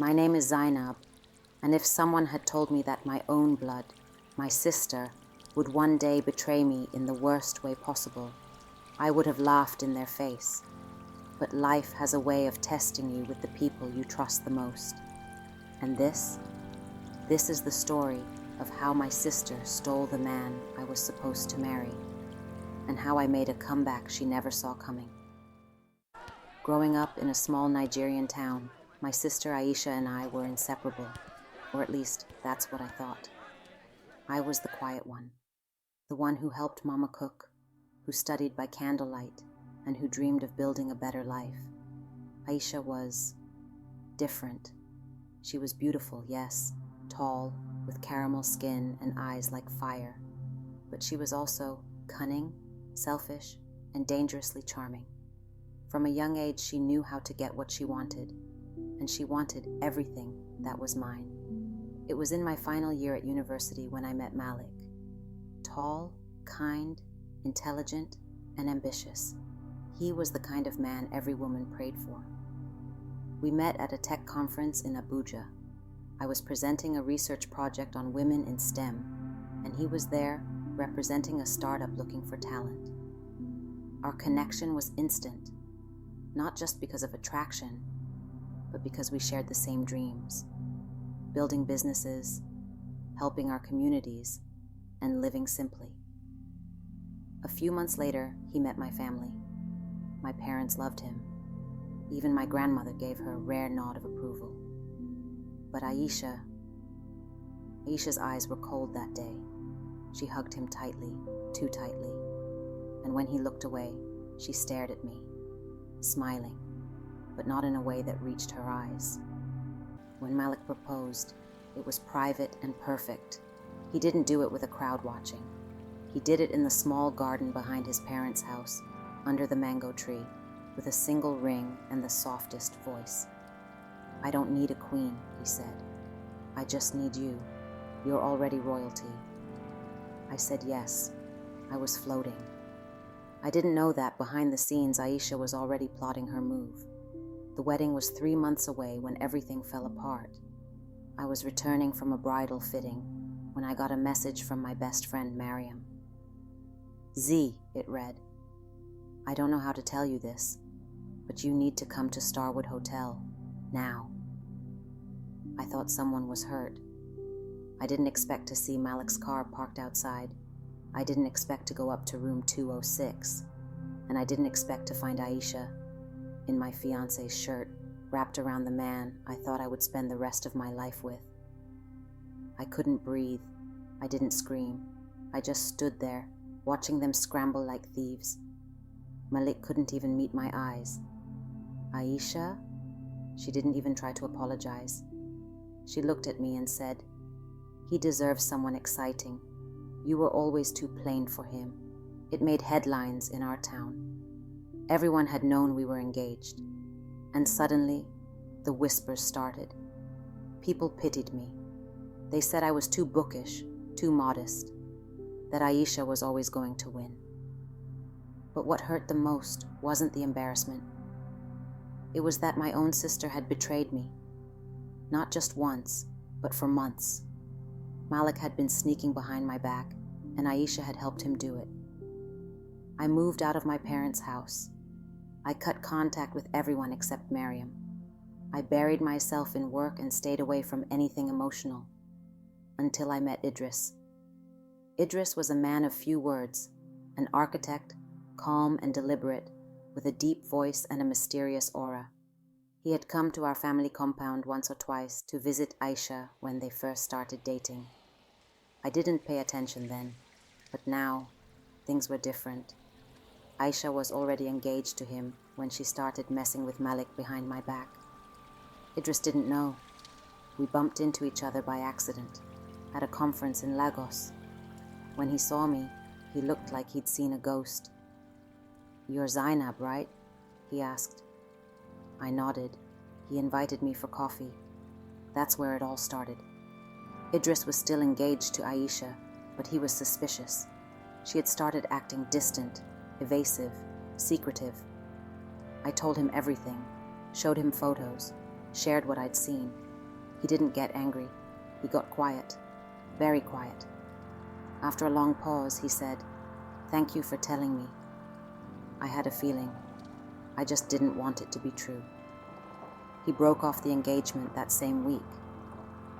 My name is Zainab, and if someone had told me that my own blood, my sister, would one day betray me in the worst way possible, I would have laughed in their face. But life has a way of testing you with the people you trust the most. And this is the story of how my sister stole the man I was supposed to marry, and how I made a comeback she never saw coming. Growing up in a small Nigerian town, my sister Aisha and I were inseparable, or at least that's what I thought. I was the quiet one, the one who helped Mama cook, who studied by candlelight, and who dreamed of building a better life. Aisha was different. She was beautiful, yes, tall, with caramel skin and eyes like fire, but she was also cunning, selfish, and dangerously charming. From a young age, she knew how to get what she wanted, and she wanted everything that was mine. It was in my final year at university when I met Malik. Tall, kind, intelligent, and ambitious. He was the kind of man every woman prayed for. We met at a tech conference in Abuja. I was presenting a research project on women in STEM, and he was there representing a startup looking for talent. Our connection was instant, not just because of attraction, but because we shared the same dreams, building businesses, helping our communities, and living simply. A few months later, he met my family. My parents loved him. Even my grandmother gave her a rare nod of approval. But Aisha's eyes were cold that day. She hugged him tightly, too tightly. And when he looked away, she stared at me, smiling, but not in a way that reached her eyes. When Malik proposed, it was private and perfect. He didn't do it with a crowd watching. He did it in the small garden behind his parents' house, under the mango tree, with a single ring and the softest voice. "I don't need a queen," he said. "I just need you. You're already royalty." I said yes. I was floating. I didn't know that behind the scenes, Aisha was already plotting her move. The wedding was 3 months away when everything fell apart. I was returning from a bridal fitting when I got a message from my best friend, Mariam. "Z," it read. "I don't know how to tell you this, but you need to come to Starwood Hotel, now." I thought someone was hurt. I didn't expect to see Malik's car parked outside. I didn't expect to go up to room 206, and I didn't expect to find Aisha in my fiancé's shirt, wrapped around the man I thought I would spend the rest of my life with. I couldn't breathe. I didn't scream. I just stood there, watching them scramble like thieves. Malik couldn't even meet my eyes. "Aisha?" She didn't even try to apologize. She looked at me and said, "He deserves someone exciting. You were always too plain for him." It made headlines in our town. Everyone had known we were engaged. And suddenly, the whispers started. People pitied me. They said I was too bookish, too modest, that Aisha was always going to win. But what hurt the most wasn't the embarrassment. It was that my own sister had betrayed me. Not just once, but for months. Malik had been sneaking behind my back, and Aisha had helped him do it. I moved out of my parents' house. I cut contact with everyone except Mariam. I buried myself in work and stayed away from anything emotional, until I met Idris. Idris was a man of few words, an architect, calm and deliberate, with a deep voice and a mysterious aura. He had come to our family compound once or twice to visit Aisha when they first started dating. I didn't pay attention then, but now things were different. Aisha was already engaged to him when she started messing with Malik behind my back. Idris didn't know. We bumped into each other by accident at a conference in Lagos. When he saw me, he looked like he'd seen a ghost. "You're Zainab, right?" he asked. I nodded. He invited me for coffee. That's where it all started. Idris was still engaged to Aisha, but he was suspicious. She had started acting distant, evasive, secretive. I told him everything, showed him photos, shared what I'd seen. He didn't get angry. He got quiet, very quiet. After a long pause, he said, "Thank you for telling me. I had a feeling. I just didn't want it to be true." He broke off the engagement that same week.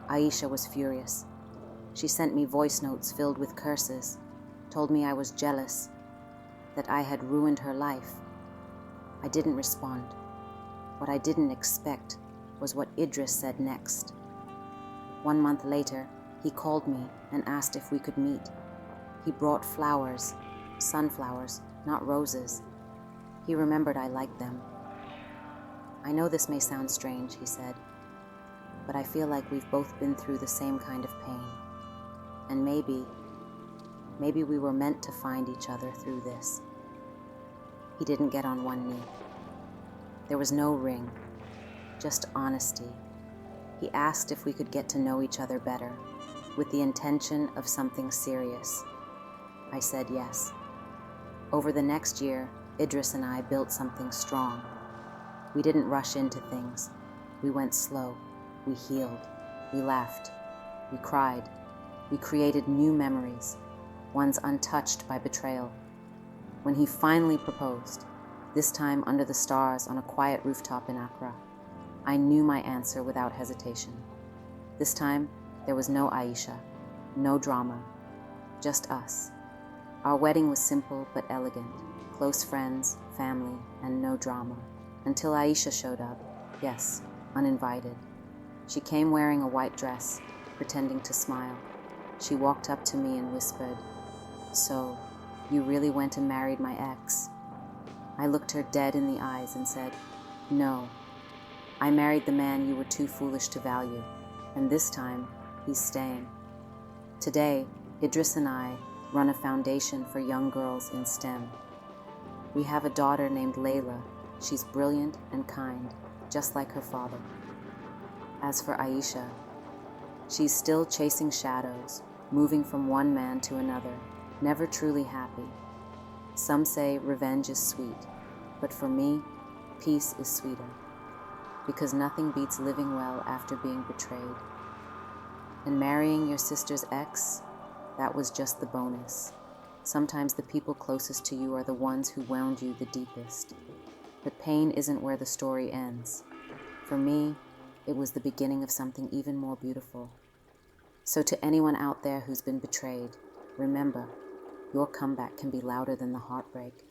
Aisha was furious. She sent me voice notes filled with curses, told me I was jealous, that I had ruined her life. I didn't respond. What I didn't expect was what Idris said next. 1 month later, he called me and asked if we could meet. He brought flowers, sunflowers, not roses. He remembered I liked them. "I know this may sound strange," he said, "but I feel like we've both been through the same kind of pain. And maybe we were meant to find each other through this." He didn't get on one knee. There was no ring, just honesty. He asked if we could get to know each other better, with the intention of something serious. I said yes. Over the next year, Idris and I built something strong. We didn't rush into things. We went slow. We healed. We laughed. We cried. We created new memories, ones untouched by betrayal. When he finally proposed, this time under the stars on a quiet rooftop in Accra, I knew my answer without hesitation. This time, there was no Aisha, no drama, just us. Our wedding was simple but elegant, close friends, family, and no drama. Until Aisha showed up, yes, uninvited. She came wearing a white dress, pretending to smile. She walked up to me and whispered, "So, you really went and married my ex?" I looked her dead in the eyes and said, "No. I married the man you were too foolish to value, and this time, he's staying." Today, Idris and I run a foundation for young girls in STEM. We have a daughter named Layla. She's brilliant and kind, just like her father. As for Aisha, she's still chasing shadows, moving from one man to another, never truly happy. Some say revenge is sweet, but for me, peace is sweeter. Because nothing beats living well after being betrayed. And marrying your sister's ex, that was just the bonus. Sometimes the people closest to you are the ones who wound you the deepest. But pain isn't where the story ends. For me, it was the beginning of something even more beautiful. So to anyone out there who's been betrayed, remember, your comeback can be louder than the heartbreak.